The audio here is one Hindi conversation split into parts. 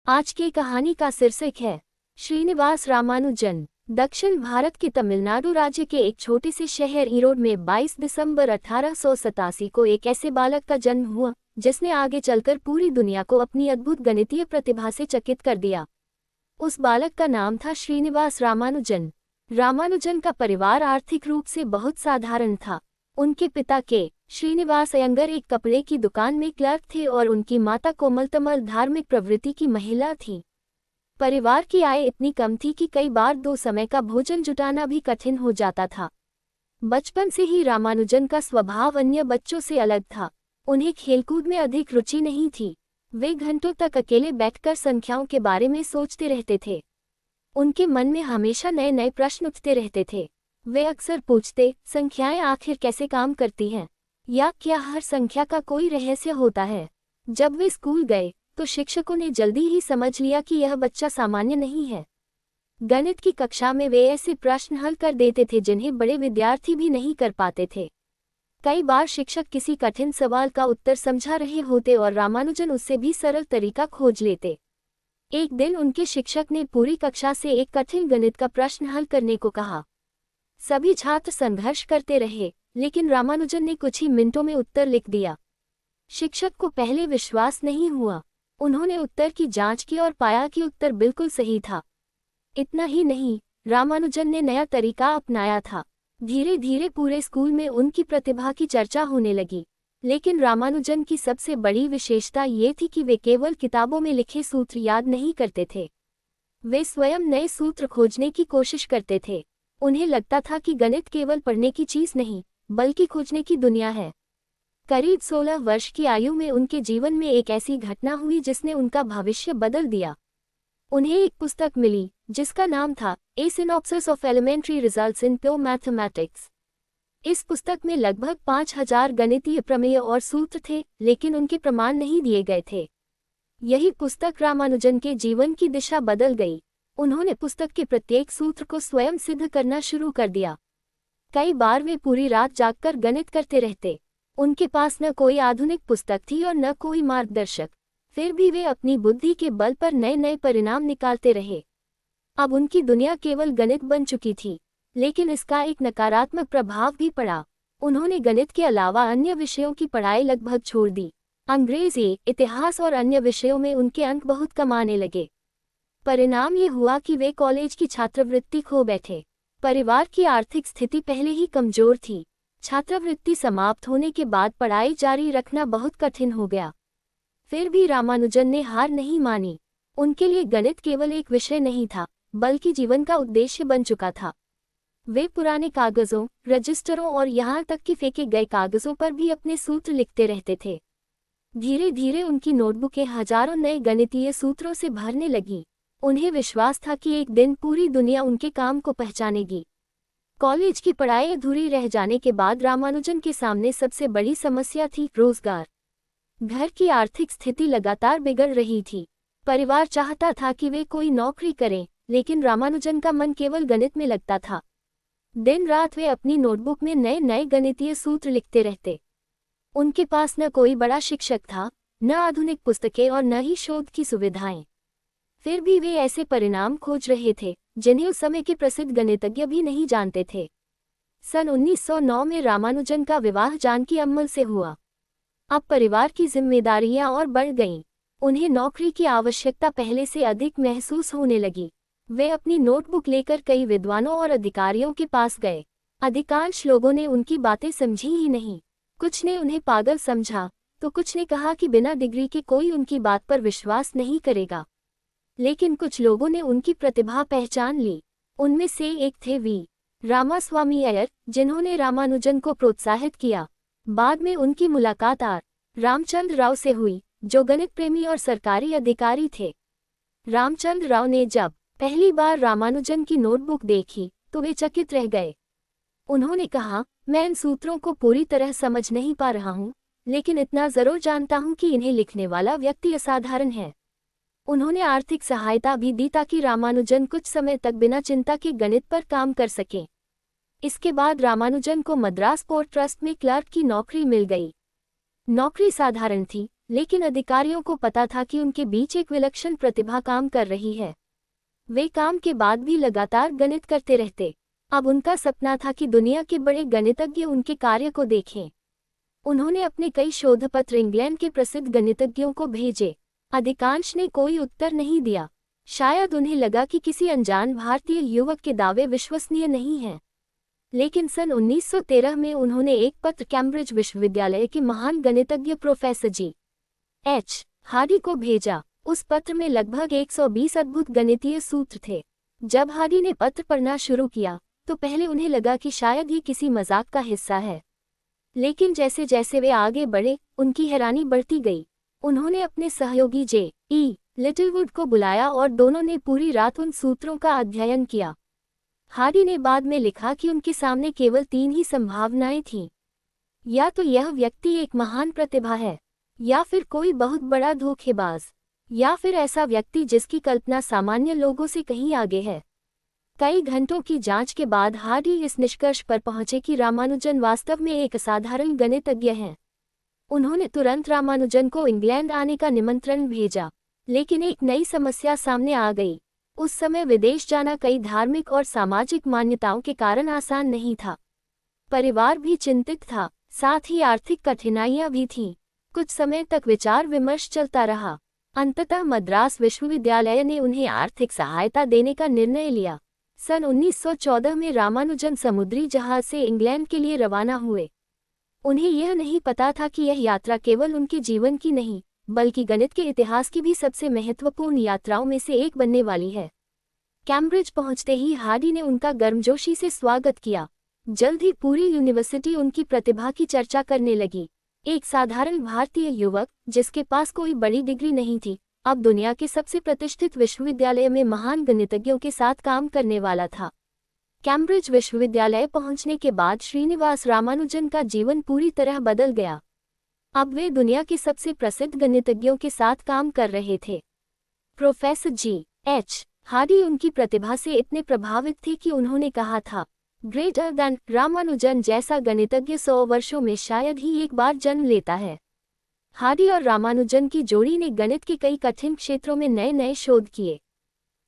आज की कहानी का शीर्षक है श्रीनिवास रामानुजन। दक्षिण भारत के तमिलनाडु राज्य के एक छोटे से शहर ईरोड में 22 दिसंबर 1887 को एक ऐसे बालक का जन्म हुआ जिसने आगे चलकर पूरी दुनिया को अपनी अद्भुत गणितीय प्रतिभा से चकित कर दिया। उस बालक का नाम था श्रीनिवास रामानुजन। रामानुजन का परिवार आर्थिक रूप से बहुत साधारण था। उनके पिता के श्रीनिवास अयंगर एक कपड़े की दुकान में क्लर्क थे और उनकी माता कोमलतमल धार्मिक प्रवृत्ति की महिला थी। परिवार की आय इतनी कम थी कि कई बार 2 समय का भोजन जुटाना भी कठिन हो जाता था। बचपन से ही रामानुजन का स्वभाव अन्य बच्चों से अलग था। उन्हें खेलकूद में अधिक रुचि नहीं थी। वे घंटों तक अकेले बैठकर संख्याओं के बारे में सोचते रहते थे। उनके मन में हमेशा नए नए प्रश्न उठते रहते थे। वे अक्सर पूछते, संख्याएं आखिर कैसे काम करती हैं, या क्या हर संख्या का कोई रहस्य होता है। जब वे स्कूल गए तो शिक्षकों ने जल्दी ही समझ लिया कि यह बच्चा सामान्य नहीं है। गणित की कक्षा में वे ऐसे प्रश्न हल कर देते थे जिन्हें बड़े विद्यार्थी भी नहीं कर पाते थे। कई बार शिक्षक किसी कठिन सवाल का उत्तर समझा रहे होते और रामानुजन उससे भी सरल तरीका खोज लेते। एक दिन उनके शिक्षक ने पूरी कक्षा से एक कठिन गणित का प्रश्न हल करने को कहा। सभी छात्र संघर्ष करते रहे, लेकिन रामानुजन ने कुछ ही मिनटों में उत्तर लिख दिया। शिक्षक को पहले विश्वास नहीं हुआ। उन्होंने उत्तर की जांच की और पाया कि उत्तर बिल्कुल सही था। इतना ही नहीं, रामानुजन ने नया तरीका अपनाया था। धीरे धीरे पूरे स्कूल में उनकी प्रतिभा की चर्चा होने लगी। लेकिन रामानुजन की सबसे बड़ी विशेषता ये थी कि वे केवल किताबों में लिखे सूत्र याद नहीं करते थे। वे स्वयं नए सूत्र खोजने की कोशिश करते थे। उन्हें लगता था कि गणित केवल पढ़ने की चीज नहीं, बल्कि खोजने की दुनिया है। करीब 16 वर्ष की आयु में उनके जीवन में एक ऐसी घटना हुई जिसने उनका भविष्य बदल दिया। उन्हें एक पुस्तक मिली जिसका नाम था a synopsis of elementary results in pure mathematics. इस पुस्तक में लगभग 5000 गणितीय प्रमेय और सूत्र थे, लेकिन उनके प्रमाण नहीं दिए गए थे। यही पुस्तक रामानुजन के जीवन की दिशा बदल गई। उन्होंने पुस्तक के प्रत्येक सूत्र को स्वयं सिद्ध करना शुरू कर दिया। कई बार वे पूरी रात जागकर गणित करते रहते। उनके पास न कोई आधुनिक पुस्तक थी और न कोई मार्गदर्शक, फिर भी वे अपनी बुद्धि के बल पर नए नए परिणाम निकालते रहे। अब उनकी दुनिया केवल गणित बन चुकी थी, लेकिन इसका एक नकारात्मक प्रभाव भी पड़ा। उन्होंने गणित के अलावा अन्य विषयों की पढ़ाई लगभग छोड़ दी। अंग्रेजी, इतिहास और अन्य विषयों में उनके अंक बहुत कम आने लगे। परिणाम ये हुआ कि वे कॉलेज की छात्रवृत्ति खो बैठे। परिवार की आर्थिक स्थिति पहले ही कमजोर थी। छात्रवृत्ति समाप्त होने के बाद पढ़ाई जारी रखना बहुत कठिन हो गया। फिर भी रामानुजन ने हार नहीं मानी। उनके लिए गणित केवल एक विषय नहीं था, बल्कि जीवन का उद्देश्य बन चुका था। वे पुराने कागजों, रजिस्टरों और यहाँ तक कि फेंके गए कागजों पर भी अपने सूत्र लिखते रहते थे। धीरे धीरे उनकी नोटबुकें हजारों नए गणितीय सूत्रों से भरने लगीं। उन्हें विश्वास था कि एक दिन पूरी दुनिया उनके काम को पहचानेगी। कॉलेज की पढ़ाई अधूरी रह जाने के बाद रामानुजन के सामने सबसे बड़ी समस्या थी रोजगार। घर की आर्थिक स्थिति लगातार बिगड़ रही थी। परिवार चाहता था कि वे कोई नौकरी करें, लेकिन रामानुजन का मन केवल गणित में लगता था। दिन रात वे अपनी नोटबुक में नए नए गणितीय सूत्र लिखते रहते। उनके पास न कोई बड़ा शिक्षक था, न आधुनिक पुस्तकें और न ही शोध की सुविधाएं। फिर भी वे ऐसे परिणाम खोज रहे थे जिन्हें उस समय के प्रसिद्ध गणितज्ञ भी नहीं जानते थे। सन 1909 में रामानुजन का विवाह जानकी अम्मल से हुआ। अब परिवार की जिम्मेदारियां और बढ़ गईं। उन्हें नौकरी की आवश्यकता पहले से अधिक महसूस होने लगी। वे अपनी नोटबुक लेकर कई विद्वानों और अधिकारियों के पास गए। अधिकांश लोगों ने उनकी बातें समझी ही नहीं। कुछ ने उन्हें पागल समझा, तो कुछ ने कहा कि बिना डिग्री के कोई उनकी बात पर विश्वास नहीं करेगा। लेकिन कुछ लोगों ने उनकी प्रतिभा पहचान ली। उनमें से एक थे वी रामास्वामी अय्यर, जिन्होंने रामानुजन को प्रोत्साहित किया। बाद में उनकी मुलाकात आर रामचंद्र राव से हुई, जो गणित प्रेमी और सरकारी अधिकारी थे। रामचंद्र राव ने जब पहली बार रामानुजन की नोटबुक देखी तो वे चकित रह गए। उन्होंने कहा, मैं इन सूत्रों को पूरी तरह समझ नहीं पा रहा हूँ, लेकिन इतना जरूर जानता हूँ कि इन्हें लिखने वाला व्यक्ति असाधारण है। उन्होंने आर्थिक सहायता भी दी ताकि रामानुजन कुछ समय तक बिना चिंता के गणित पर काम कर सकें। इसके बाद रामानुजन को मद्रास पोर्ट ट्रस्ट में क्लर्क की नौकरी मिल गई। नौकरी साधारण थी, लेकिन अधिकारियों को पता था कि उनके बीच एक विलक्षण प्रतिभा काम कर रही है। वे काम के बाद भी लगातार गणित करते रहते। अब उनका सपना था कि दुनिया के बड़े गणितज्ञ उनके कार्य को देखें। उन्होंने अपने कई शोधपत्र इंग्लैंड के प्रसिद्ध गणितज्ञों को भेजे। अधिकांश ने कोई उत्तर नहीं दिया। शायद उन्हें लगा कि किसी अनजान भारतीय युवक के दावे विश्वसनीय नहीं हैं। लेकिन सन 1913 में उन्होंने एक पत्र कैम्ब्रिज विश्वविद्यालय के महान गणितज्ञ प्रोफेसर G.H. हार्डी को भेजा। उस पत्र में लगभग 120 अद्भुत गणितीय सूत्र थे। जब हार्डी ने पत्र पढ़ना शुरू किया तो पहले उन्हें लगा कि शायद ये किसी मजाक का हिस्सा है, लेकिन जैसे जैसे वे आगे बढ़े उनकी हैरानी बढ़ती गई। उन्होंने अपने सहयोगी J.E. लिटिलवुड को बुलाया और दोनों ने पूरी रात उन सूत्रों का अध्ययन किया। हार्डी ने बाद में लिखा कि उनके सामने केवल 3 ही संभावनाएं थीं। या तो यह व्यक्ति एक महान प्रतिभा है, या फिर कोई बहुत बड़ा धोखेबाज, या फिर ऐसा व्यक्ति जिसकी कल्पना सामान्य लोगों से कहीं आगे है। कई घंटों की जांच के बाद हार्डी इस निष्कर्ष पर पहुंचे कि रामानुजन वास्तव में एक असाधारण गणितज्ञ हैं। उन्होंने तुरंत रामानुजन को इंग्लैंड आने का निमंत्रण भेजा, लेकिन एक नई समस्या सामने आ गई। उस समय विदेश जाना कई धार्मिक और सामाजिक मान्यताओं के कारण आसान नहीं था। परिवार भी चिंतित था, साथ ही आर्थिक कठिनाइयां भी थीं। कुछ समय तक विचार विमर्श चलता रहा। अंततः मद्रास विश्वविद्यालय ने उन्हें आर्थिक सहायता देने का निर्णय लिया। सन 1914 में रामानुजन समुद्री जहाज से इंग्लैंड के लिए रवाना हुए। उन्हें यह नहीं पता था कि यह यात्रा केवल उनके जीवन की नहीं, बल्कि गणित के इतिहास की भी सबसे महत्वपूर्ण यात्राओं में से एक बनने वाली है। कैम्ब्रिज पहुंचते ही हार्डी ने उनका गर्मजोशी से स्वागत किया। जल्द ही पूरी यूनिवर्सिटी उनकी प्रतिभा की चर्चा करने लगी। एक साधारण भारतीय युवक जिसके पास कोई बड़ी डिग्री नहीं थी, अब दुनिया के सबसे प्रतिष्ठित विश्वविद्यालय में महान गणितज्ञों के साथ काम करने वाला था। कैम्ब्रिज विश्वविद्यालय पहुंचने के बाद श्रीनिवास रामानुजन का जीवन पूरी तरह बदल गया। अब वे दुनिया के सबसे प्रसिद्ध गणितज्ञों के साथ काम कर रहे थे। Professor G.H. हार्डी उनकी प्रतिभा से इतने प्रभावित थे कि उन्होंने कहा था, ग्रेटर देन रामानुजन जैसा गणितज्ञ 100 वर्षों में शायद ही एक बार जन्म लेता है। हार्डी और रामानुजन की जोड़ी ने गणित के कई कठिन क्षेत्रों में नए नए शोध किए।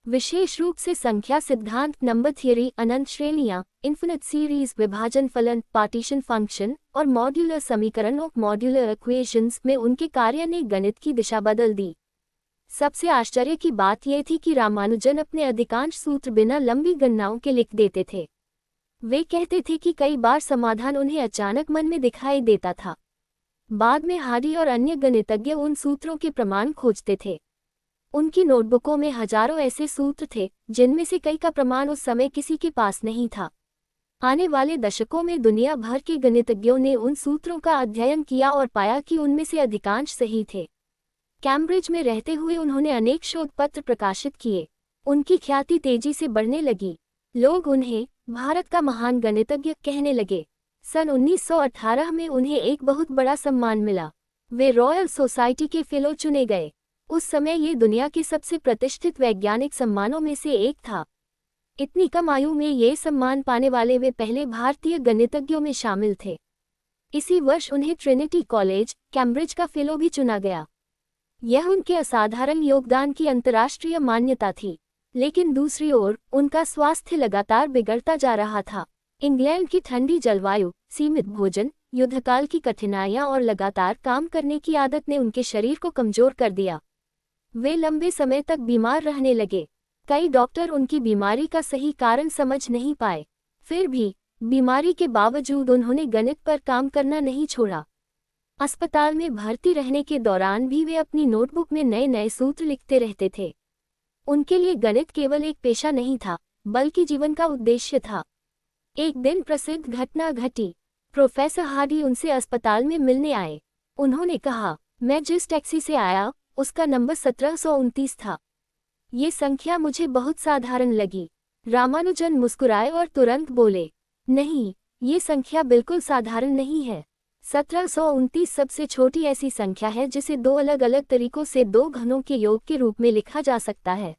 विशेष रूप से संख्या सिद्धांत, नंबर थियरी, अनंत श्रेणियां, इन्फिनिट सीरीज, विभाजन फलन, पार्टीशन फंक्शन और मॉड्यूलर समीकरण ऑफ मॉड्यूलर इक्वेशंस में उनके कार्य ने गणित की दिशा बदल दी। सबसे आश्चर्य की बात यह थी कि रामानुजन अपने अधिकांश सूत्र बिना लंबी गणनाओं के लिख देते थे। वे कहते थे कि कई बार समाधान उन्हें अचानक मन में दिखाई देता था। बाद में हार्डी और अन्य गणितज्ञ उन सूत्रों के प्रमाण खोजते थे। उनकी नोटबुकों में हजारों ऐसे सूत्र थे जिनमें से कई का प्रमाण उस समय किसी के पास नहीं था। आने वाले दशकों में दुनिया भर के गणितज्ञों ने उन सूत्रों का अध्ययन किया और पाया कि उनमें से अधिकांश सही थे। कैम्ब्रिज में रहते हुए उन्होंने अनेक शोध पत्र प्रकाशित किए। उनकी ख्याति तेजी से बढ़ने लगी। लोग उन्हें भारत का महान गणितज्ञ कहने लगे। सन 1918 में उन्हें एक बहुत बड़ा सम्मान मिला। वे रॉयल सोसाइटी के फेलो चुने गए। उस समय ये दुनिया के सबसे प्रतिष्ठित वैज्ञानिक सम्मानों में से एक था। इतनी कम आयु में ये सम्मान पाने वाले वे पहले भारतीय गणितज्ञों में शामिल थे। इसी वर्ष उन्हें ट्रिनिटी कॉलेज, कैम्ब्रिज का फेलो भी चुना गया। यह उनके असाधारण योगदान की अंतर्राष्ट्रीय मान्यता थी। लेकिन दूसरी ओर उनका स्वास्थ्य लगातार बिगड़ता जा रहा था। इंग्लैंड की ठंडी जलवायु, सीमित भोजन, युद्धकाल की कठिनाइयां और लगातार काम करने की आदत ने उनके शरीर को कमजोर कर दिया। वे लंबे समय तक बीमार रहने लगे। कई डॉक्टर उनकी बीमारी का सही कारण समझ नहीं पाए। फिर भी बीमारी के बावजूद उन्होंने गणित पर काम करना नहीं छोड़ा। अस्पताल में भर्ती रहने के दौरान भी वे अपनी नोटबुक में नए नए सूत्र लिखते रहते थे। उनके लिए गणित केवल एक पेशा नहीं था, बल्कि जीवन का उद्देश्य था। एक दिन प्रसिद्ध घटना घटी। प्रोफेसर हार्डी उनसे अस्पताल में मिलने आए। उन्होंने कहा, मैं जिस टैक्सी से आया उसका नंबर 1729 था। ये संख्या मुझे बहुत साधारण लगी। रामानुजन मुस्कुराए और तुरंत बोले, नहीं, ये संख्या बिल्कुल साधारण नहीं है। 1729 सबसे छोटी ऐसी संख्या है जिसे 2 अलग अलग तरीकों से 2 घनों के योग के रूप में लिखा जा सकता है।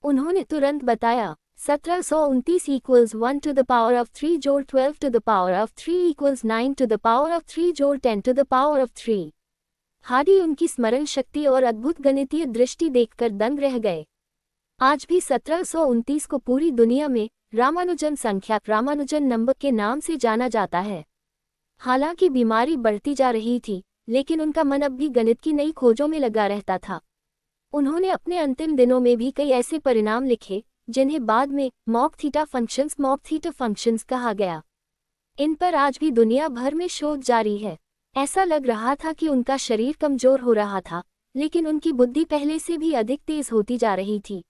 उन्होंने तुरंत बताया, 1729 equals 1 to the power of 3 जोड़ 12 to the power of 3 equals 9 to the power of 3 जोड़ 10 to the power of 3। Hardy उनकी स्मरण शक्ति और अद्भुत गणितीय दृष्टि देखकर दंग रह गए। आज भी 1729 को पूरी दुनिया में रामानुजन संख्या रामानुजन नंबर के नाम से जाना जाता है। हालांकि बीमारी बढ़ती जा रही थी, लेकिन उनका मन अब भी गणित की नई खोजों में लगा रहता था। उन्होंने अपने अंतिम दिनों में भी कई ऐसे परिणाम लिखे जिन्हें बाद में मॉक थीटा फंक्शंस कहा गया। इन पर आज भी दुनिया भर में शोध जारी है। ऐसा लग रहा था कि उनका शरीर कमजोर हो रहा था, लेकिन उनकी बुद्धि पहले से भी अधिक तेज होती जा रही थी।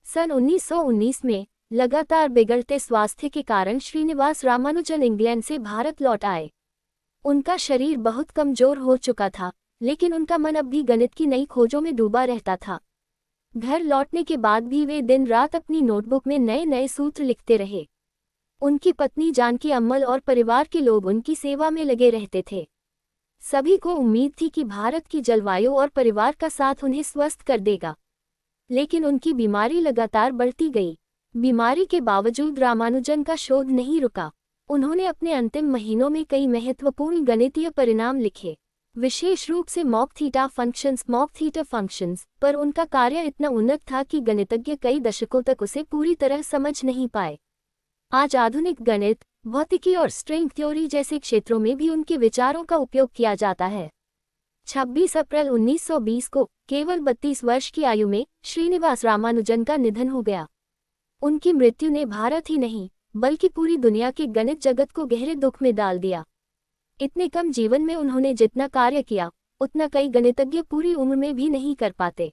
सन 1919 में लगातार बिगड़ते स्वास्थ्य के कारण श्रीनिवास रामानुजन इंग्लैंड से भारत लौट आए। उनका शरीर बहुत कमजोर हो चुका था, लेकिन उनका मन अब भी गणित की नई खोजों में डूबा रहता था। घर लौटने के बाद भी वे दिन रात अपनी नोटबुक में नए नए सूत्र लिखते रहे। उनकी पत्नी जानकी अम्मल और परिवार के लोग उनकी सेवा में लगे रहते थे। सभी को उम्मीद थी कि भारत की जलवायु और परिवार का साथ उन्हें स्वस्थ कर देगा, लेकिन उनकी बीमारी लगातार बढ़ती गई। बीमारी के बावजूद रामानुजन का शोध नहीं रुका। उन्होंने अपने अंतिम महीनों में कई महत्वपूर्ण गणितीय परिणाम लिखे, विशेष रूप से मॉक थीटा फंक्शंस पर उनका कार्य इतना उन्नत था कि गणितज्ञ कई दशकों तक उसे पूरी तरह समझ नहीं पाए। आज आधुनिक गणित, भौतिकी और स्ट्रिंग थ्योरी जैसे क्षेत्रों में भी उनके विचारों का उपयोग किया जाता है। 26 अप्रैल 1920 को केवल 32 वर्ष की आयु में श्रीनिवास रामानुजन का निधन हो गया। उनकी मृत्यु ने भारत ही नहीं बल्कि पूरी दुनिया के गणित जगत को गहरे दुख में डाल दिया। इतने कम जीवन में उन्होंने जितना कार्य किया, उतना कई गणितज्ञ पूरी उम्र में भी नहीं कर पाते।